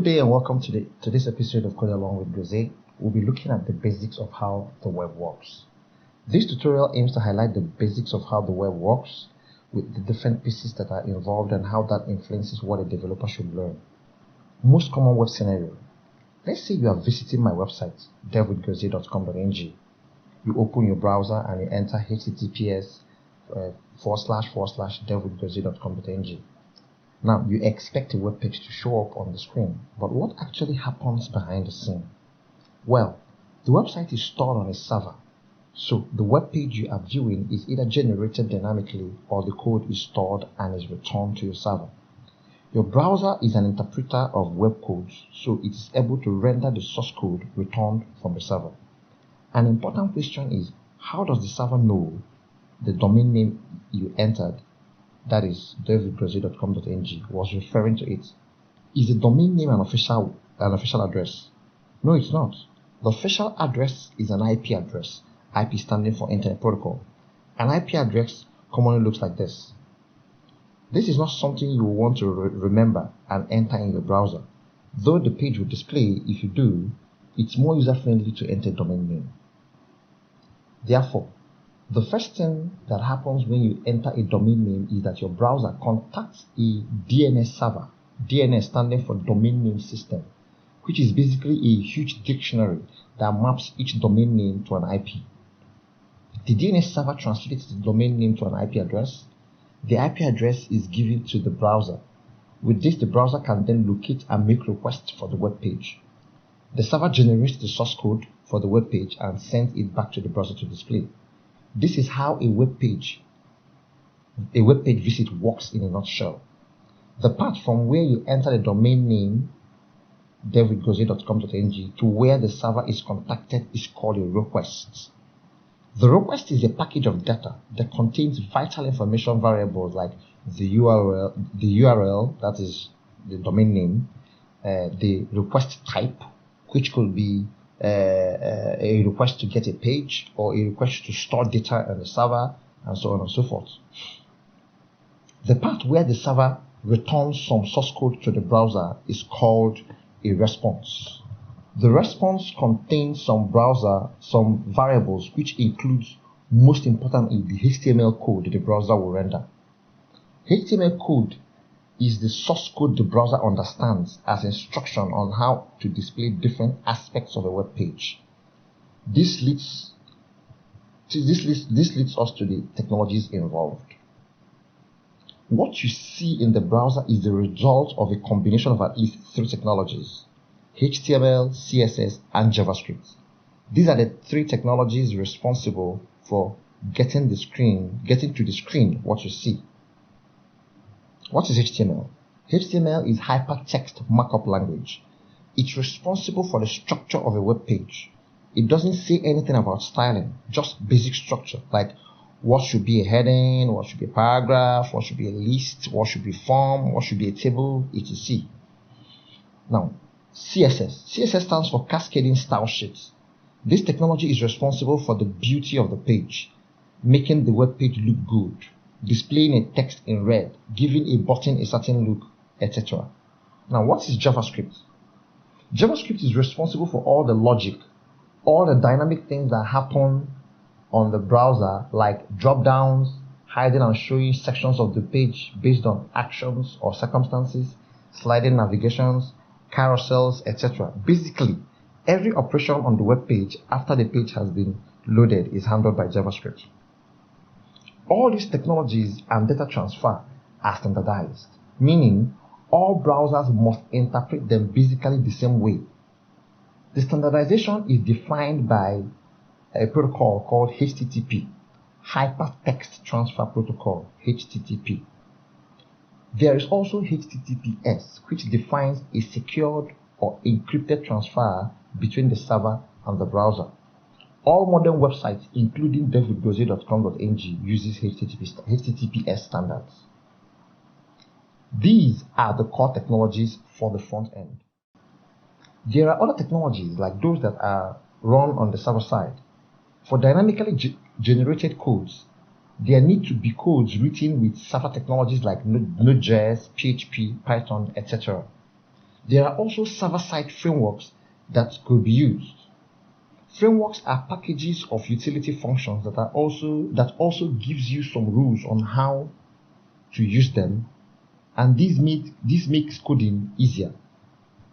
Good day and welcome to this episode of CodeAlong with gOZie. We'll be looking at the basics of how the web works. This tutorial aims to highlight the basics of how the web works with the different pieces that are involved and how that influences what a developer should learn. Most common web scenario. Let's say you are visiting my website, devwithgOZie.com.ng. You open your browser and you enter https://devwithgOZie.com.ng. Now, you expect a web page to show up on the screen, but what actually happens behind the scene? Well, the website is stored on a server, so the web page you are viewing is either generated dynamically or the code is stored and is returned to your server. Your browser is an interpreter of web codes, so it is able to render the source code returned from the server. An important question is, how does the server know the domain name you entered, that is devwithgOZie.com.ng, was referring to it? Is the domain name an official address? No, it's not. The official address is an IP address, IP standing for Internet Protocol. An IP address commonly looks like this. This is not something you will want to remember and enter in your browser, though the page will display if you do. It's more user-friendly to enter domain name. Therefore, the first thing that happens when you enter a domain name is that your browser contacts a DNS server, DNS standing for Domain Name System, which is basically a huge dictionary that maps each domain name to an IP. The DNS server translates the domain name to an IP address. The IP address is given to the browser. With this, the browser can then locate and make requests for the web page. The server generates the source code for the web page and sends it back to the browser to display. This is how a web page visit works in a nutshell. The path from where you enter the domain name devwithgOZie.com.ng to where the server is contacted is called a request. The request is a package of data that contains vital information variables like the URL, that is the domain name, the request type, which could be a request to get a page or a request to store data on the server, and so on and so forth. The part where the server returns some source code to the browser is called a response. The response contains some variables, which includes, most importantly, the HTML code the browser will render. HTML code is the source code the browser understands as instruction on how to display different aspects of a web page. This leads us to the technologies involved. What you see in the browser is the result of a combination of at least 3 technologies: HTML, CSS, and JavaScript. These are the 3 technologies responsible for getting to the screen what you see. What is HTML? HTML is hypertext markup language. It's responsible for the structure of a web page. It doesn't say anything about styling, just basic structure, like what should be a heading, what should be a paragraph, what should be a list, what should be a form, what should be a table, etc. Now, CSS. CSS stands for Cascading Style Sheets. This technology is responsible for the beauty of the page, making the web page look good, displaying a text in red, giving a button a certain look, etc. Now, what is JavaScript? JavaScript is responsible for all the logic, all the dynamic things that happen on the browser, like drop-downs, hiding and showing sections of the page based on actions or circumstances, sliding navigations, carousels, etc. Basically, every operation on the web page after the page has been loaded is handled by JavaScript. All these technologies and data transfer are standardized, meaning all browsers must interpret them basically the same way. The standardization is defined by a protocol called HTTP, Hypertext Transfer Protocol, HTTP. There is also HTTPS, which defines a secured or encrypted transfer between the server and the browser. All modern websites, including devwithgOZie.com.ng, uses HTTPS standards. These are the core technologies for the front end. There are other technologies like those that are run on the server side. For dynamically generated codes, there need to be codes written with server technologies like Node.js, PHP, Python, etc. There are also server-side frameworks that could be used. Frameworks are packages of utility functions that also gives you some rules on how to use them, and this makes coding easier.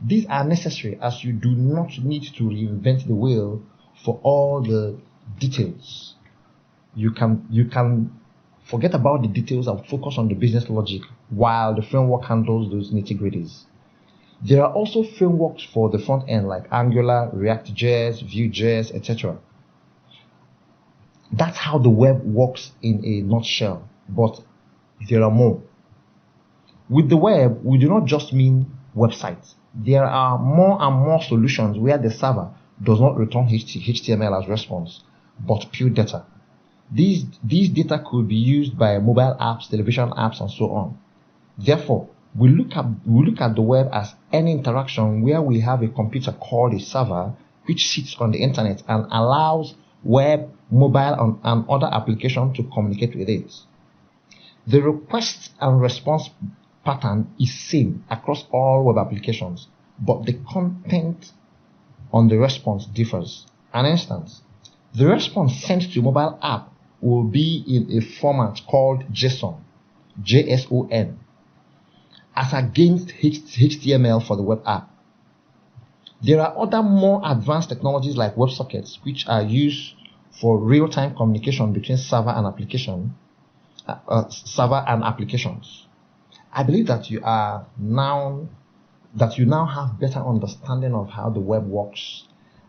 These are necessary as you do not need to reinvent the wheel for all the details. You can forget about the details and focus on the business logic while the framework handles those nitty-gritties. There are also frameworks for the front end like Angular, React.js, Vue.js, etc. That's how the web works in a nutshell, but there are more. With the web, we do not just mean websites. There are more and more solutions where the server does not return HTML as response, but pure data. These data could be used by mobile apps, television apps, and so on. Therefore, we look at the web as any interaction where we have a computer called a server which sits on the internet and allows web, mobile, and other applications to communicate with it. The request and response pattern is same across all web applications, but the content on the response differs. An instance, the response sent to mobile app will be in a format called JSON, JSON, as against HTML for the web app. There are other more advanced technologies like WebSockets, which are used for real-time communication between server and applications. I believe that you now have better understanding of how the web works,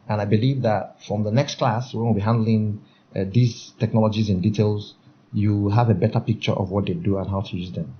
and I believe that from the next class, when we'll be handling these technologies in details, you have a better picture of what they do and how to use them.